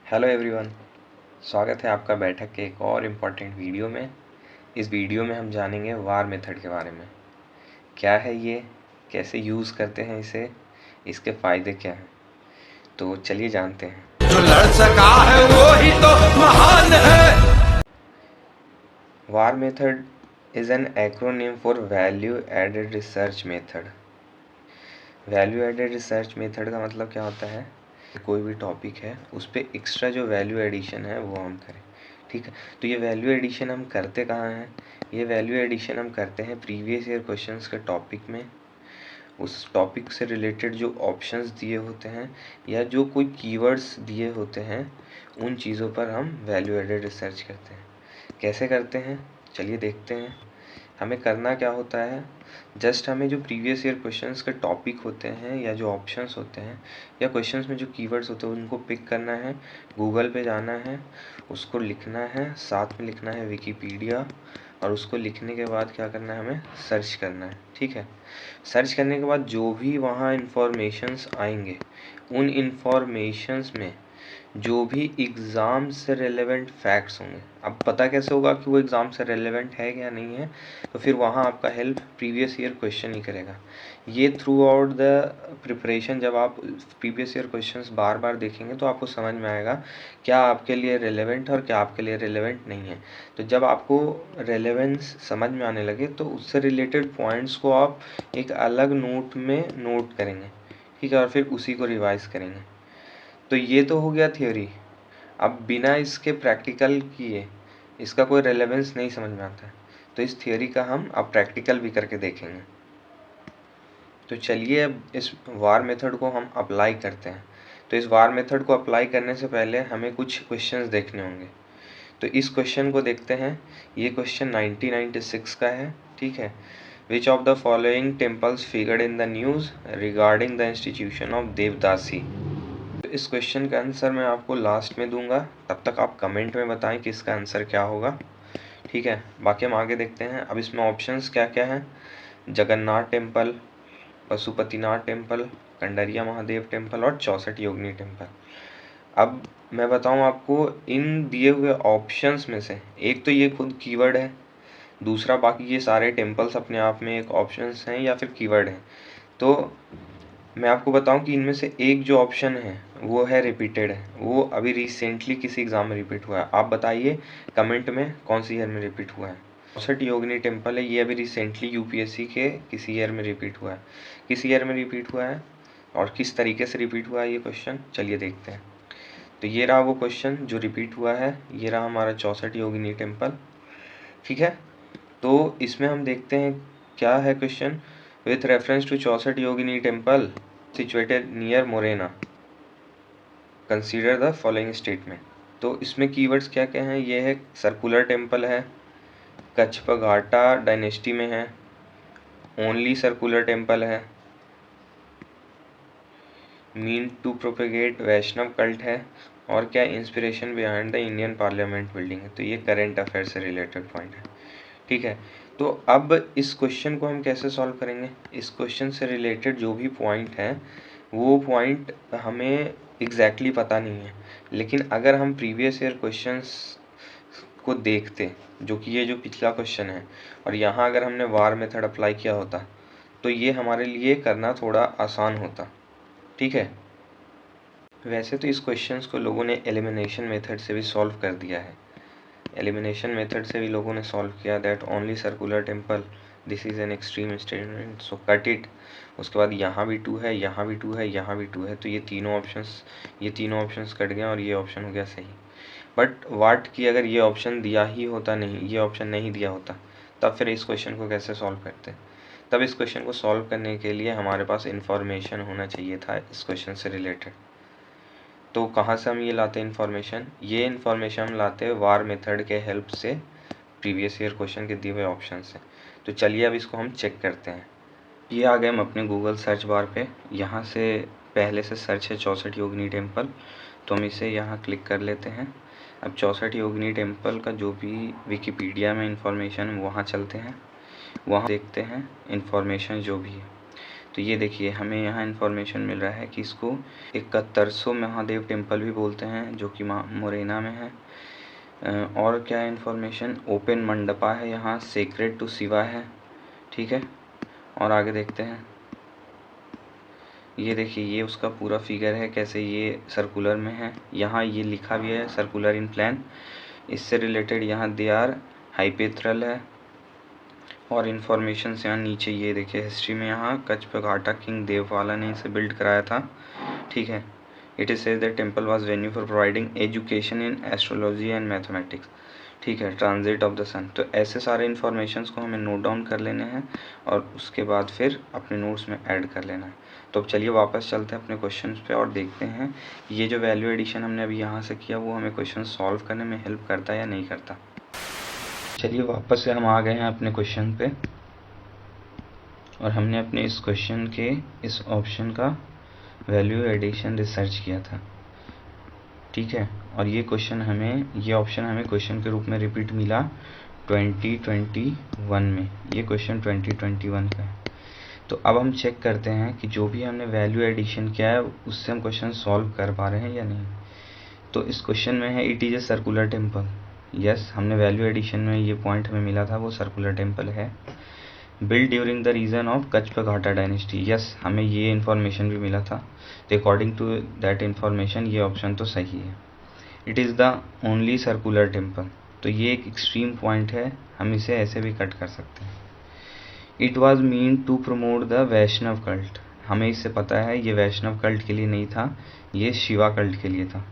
Hello everyone, स्वागत है आपका बैठक के एक और इम्पॉर्टेंट वीडियो में। इस वीडियो में हम जानेंगे वार मेथड के बारे में। क्या है ये, कैसे यूज़ करते हैं इसे, इसके फ़ायदे क्या हैं, तो चलिए जानते हैं। जो लड़ सका है वो ही तो महान है। VAR method is an acronym for value added research method. Value added research method का मतलब क्या होता है, कोई भी टॉपिक है उस पर एक्स्ट्रा जो वैल्यू एडिशन है वो हम करें। ठीक है, तो ये वैल्यू एडिशन हम करते कहाँ हैं? ये वैल्यू एडिशन हम करते हैं प्रीवियस ईयर क्वेश्चंस के टॉपिक में। उस टॉपिक से रिलेटेड जो ऑप्शंस दिए होते हैं या जो कोई कीवर्ड्स दिए होते हैं, उन चीज़ों पर हम वैल्यू एडेड रिसर्च करते हैं। कैसे करते हैं, चलिए देखते हैं। हमें करना क्या होता है, जस्ट हमें जो प्रीवियस ईयर क्वेश्चंस के टॉपिक होते हैं या जो ऑप्शंस होते हैं या क्वेश्चंस में जो कीवर्ड्स होते हैं उनको पिक करना है, गूगल पे जाना है, उसको लिखना है, साथ में लिखना है विकिपीडिया, और उसको लिखने के बाद क्या करना है, हमें सर्च करना है। ठीक है, सर्च करने के बाद जो भी वहाँ इन्फॉर्मेशंस आएंगे, उन इन्फॉर्मेशंस में जो भी एग्ज़ाम से रेलेवेंट फैक्ट्स होंगे। अब पता कैसे होगा कि वो एग्ज़ाम से रेलेवेंट है या नहीं है? तो फिर वहाँ आपका हेल्प प्रीवियस ईयर क्वेश्चन ही करेगा। ये थ्रू आउट द प्रिपरेशन जब आप प्रीवियस ईयर क्वेश्चंस बार बार देखेंगे तो आपको समझ में आएगा क्या आपके लिए रेलेवेंट है और क्या आपके लिए रेलेवेंट नहीं है। तो जब आपको रेलेवेंस समझ में आने लगे तो उससे रिलेटेड पॉइंट्स को आप एक अलग नोट में नोट करेंगे। ठीक है, और फिर उसी को रिवाइज करेंगे। तो ये तो हो गया थियोरी। अब बिना इसके प्रैक्टिकल किए इसका कोई रेलेवेंस नहीं समझ में आता है, तो इस थियोरी का हम अब प्रैक्टिकल भी करके देखेंगे। तो चलिए अब इस वार मेथड को हम अप्लाई करते हैं। तो इस वार मेथड को अप्लाई करने से पहले हमें कुछ क्वेश्चंस देखने होंगे। तो इस क्वेश्चन को देखते हैं। ये क्वेश्चन 1996 का है। ठीक है, which of the following temples figured in the news regarding the institution of devadasi. तो इस क्वेश्चन का आंसर मैं आपको लास्ट में दूंगा, तब तक आप कमेंट में बताएं कि इसका आंसर क्या होगा। ठीक है, बाकी हम आगे देखते हैं। अब इसमें ऑप्शंस क्या क्या हैं, Jagannath temple, Pashupatinath temple, Kandariya Mahadev temple और 64 योगिनी टेम्पल। अब मैं बताऊं आपको, इन दिए हुए ऑप्शंस में से एक तो ये खुद कीवर्ड है, दूसरा बाकी ये सारे टेम्पल्स अपने आप में एक ऑप्शंस हैं या फिर कीवर्ड हैं। तो मैं आपको बताऊं कि इनमें से एक जो ऑप्शन है वो है रिपीटेड है, वो अभी रिसेंटली किसी एग्ज़ाम में रिपीट हुआ है। आप बताइए कमेंट में कौन सी ईयर में रिपीट हुआ है। 64 योगिनी टेम्पल है, ये अभी रिसेंटली यूपीएससी के किसी ईयर में रिपीट हुआ है। किस ईयर में रिपीट हुआ है और किस तरीके से रिपीट हुआ है ये क्वेश्चन, चलिए देखते हैं। तो ये रहा वो क्वेश्चन जो रिपीट हुआ है, ये रहा हमारा 64 योगिनी टेम्पल। ठीक है, तो इसमें हम देखते हैं क्या है question. With reference to 64 Yogini temple situated near Morena, consider the following statement. तो इसमें कीवर्ड्स क्या क्या हैं, ये है सर्कुलर टेम्पल है, कच्छपघाटा डायनेस्टी में है, ओनली सर्कुलर टेम्पल है, mean to propagate Vaishnav cult है, और क्या inspiration behind the Indian parliament building है। तो ये करंट अफेयर से रिलेटेड पॉइंट है। ठीक है, तो अब इस क्वेश्चन को हम कैसे सॉल्व करेंगे। इस क्वेश्चन से रिलेटेड जो भी पॉइंट है वो पॉइंट हमें एग्जैक्टली पता नहीं है, लेकिन अगर हम प्रीवियस ईयर क्वेश्चंस को देखते, जो कि ये जो पिछला क्वेश्चन है, और यहाँ अगर हमने वार मेथड अप्लाई किया होता तो ये हमारे लिए करना थोड़ा आसान होता। ठीक है, वैसे तो इस क्वेश्चंस को लोगों ने एलिमिनेशन मेथड से भी सॉल्व कर दिया है। एलिमिनेशन मेथड से भी लोगों ने सॉल्व किया, that only circular temple, this is an extreme statement so cut it. उसके बाद यहाँ भी 2 है, यहाँ भी 2 है, यहाँ भी 2 है, तो ये तीनों ऑप्शंस कट गए और ये ऑप्शन हो गया सही। बट वाट की अगर ये ऑप्शन दिया ही होता, नहीं ये ऑप्शन नहीं दिया होता, तब फिर इस क्वेश्चन को कैसे सॉल्व करते। तब इस क्वेश्चन को सॉल्व करने के लिए हमारे पास इन्फॉर्मेशन होना चाहिए था इस क्वेश्चन से रिलेटेड। तो कहाँ से हम ये लाते हैं इन्फॉर्मेशन, ये इन्फॉर्मेशन हम लाते हैं वार मेथड के हेल्प से, प्रीवियस ईयर क्वेश्चन के दिए हुए ऑप्शन से। तो चलिए अब इसको हम चेक करते हैं। ये आ गए हम अपने गूगल सर्च बार पे, यहाँ से पहले से सर्च है 64 योगिनी टेम्पल, तो हम इसे यहाँ क्लिक कर लेते हैं। अब 64 योगिनी टेम्पल का जो भी विकिपीडिया में इंफॉर्मेशन वहाँ चलते हैं, वहाँ देखते हैं इंफॉर्मेशन जो भी है। तो ये देखिए हमें यहाँ इन्फॉर्मेशन मिल रहा है कि इसको 7100 महादेव टेम्पल भी बोलते हैं, जो कि मोरेना में है। और क्या इन्फॉर्मेशन, ओपन मंडपा है यहाँ, सेक्रेड टू शिवा है, ठीक है। और आगे देखते हैं, ये देखिए ये उसका पूरा फिगर है, कैसे ये सर्कुलर में है। यहाँ ये लिखा भी है सर्कुलर इन प्लान। इससे रिलेटेड यहाँ दे आर हाइपेथरल है। और इन्फॉर्मेशन से यहाँ नीचे ये देखिए हिस्ट्री में यहाँ कच्छ पे घाटा किंग देवपाला ने इसे बिल्ड कराया था, ठीक है। It is said that temple was venue for providing education in astrology and mathematics, ठीक है, ट्रांजिट ऑफ द सन। तो ऐसे सारे इन्फॉर्मेशंस को हमें नोट डाउन कर लेने हैं और उसके बाद फिर अपने नोट्स में ऐड कर लेना है। तो अब चलिए वापस चलते हैं अपने क्वेश्चंस पे और देखते हैं ये जो वैल्यू एडिशन हमने अभी यहाँ से किया वो हमें क्वेश्चन सॉल्व करने में हेल्प करता है या नहीं करता। चलिए वापस से हम आ गए हैं अपने क्वेश्चन पे और हमने अपने इस क्वेश्चन के इस ऑप्शन का वैल्यू एडिशन रिसर्च किया था, ठीक है। और ये ऑप्शन हमें क्वेश्चन के रूप में रिपीट मिला 2021 में। ये क्वेश्चन 2021 का है। तो अब हम चेक करते हैं कि जो भी हमने वैल्यू एडिशन किया है उससे हम क्वेश्चन सॉल्व कर पा रहे हैं या नहीं। तो इस क्वेश्चन में है it is a circular temple. Yes, हमने वैल्यू एडिशन में ये पॉइंट हमें मिला था, वो सर्कुलर टेम्पल है। Build during the region of Kachchhapaghata dynasty. Yes, हमें ये इन्फॉर्मेशन भी मिला था। तो अकॉर्डिंग टू दैट इन्फॉर्मेशन ये ऑप्शन तो सही है। It is the only circular temple. तो ये एक एक्सट्रीम पॉइंट है, हम इसे ऐसे भी कट कर सकते हैं। It was mean to promote the Vaishnav cult. हमें इससे पता है ये वैष्णव कल्ट के लिए नहीं था, ये शिवा कल्ट के लिए था।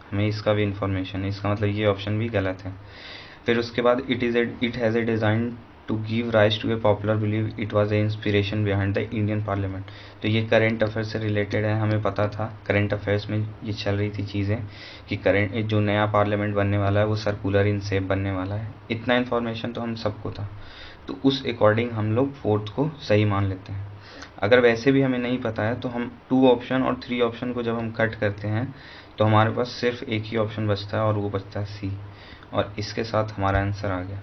हमें इसका भी इंफॉर्मेशन है, इसका मतलब ये ऑप्शन भी गलत है। फिर उसके बाद it has a design to give rise to a popular believe it was a inspiration behind the Indian parliament. तो ये करंट अफेयर्स से रिलेटेड है, हमें पता था करंट अफेयर्स में ये चल रही थी चीज़ें कि करंट जो नया पार्लियामेंट बनने वाला है वो सर्कुलर इन शेप बनने वाला है। इतना इन्फॉर्मेशन तो हम सबको था, तो उस अकॉर्डिंग हम लोग 4th को सही मान लेते हैं। अगर वैसे भी हमें नहीं पता है तो हम 2 ऑप्शन और 3 ऑप्शन को जब हम कट करते हैं तो हमारे पास सिर्फ एक ही ऑप्शन बचता है और वो बचता है सी, और इसके साथ हमारा आंसर आ गया।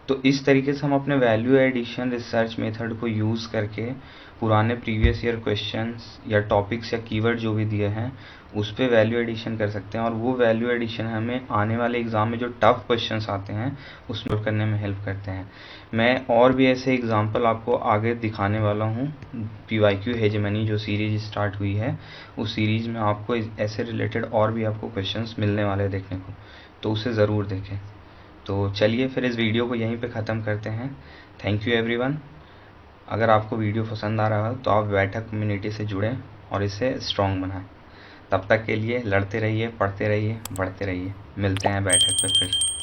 तो इस तरीके से हम अपने वैल्यू एडिशन रिसर्च मेथड को यूज़ करके पुराने प्रीवियस ईयर क्वेश्चंस या टॉपिक्स या कीवर्ड जो भी दिए हैं उस पर वैल्यू एडिशन कर सकते हैं, और वो वैल्यू एडिशन हमें आने वाले एग्ज़ाम में जो टफ क्वेश्चंस आते हैं उसमें करने में हेल्प करते हैं। मैं और भी ऐसे एग्जांपल आपको आगे दिखाने वाला हूँ। PYQ हेजेमनी जो सीरीज स्टार्ट हुई है उस सीरीज़ में आपको ऐसे रिलेटेड और भी आपको क्वेश्चंस मिलने वाले हैं देखने को, तो उसे ज़रूर देखें। तो चलिए फिर इस वीडियो को यहीं पे ख़त्म करते हैं। Thank you everyone. अगर आपको वीडियो पसंद आ रहा हो तो आप बैठक कम्युनिटी से जुड़ें और इसे स्ट्रॉन्ग बनाएं। तब तक के लिए लड़ते रहिए, पढ़ते रहिए, बढ़ते रहिए। मिलते हैं बैठक पे फिर।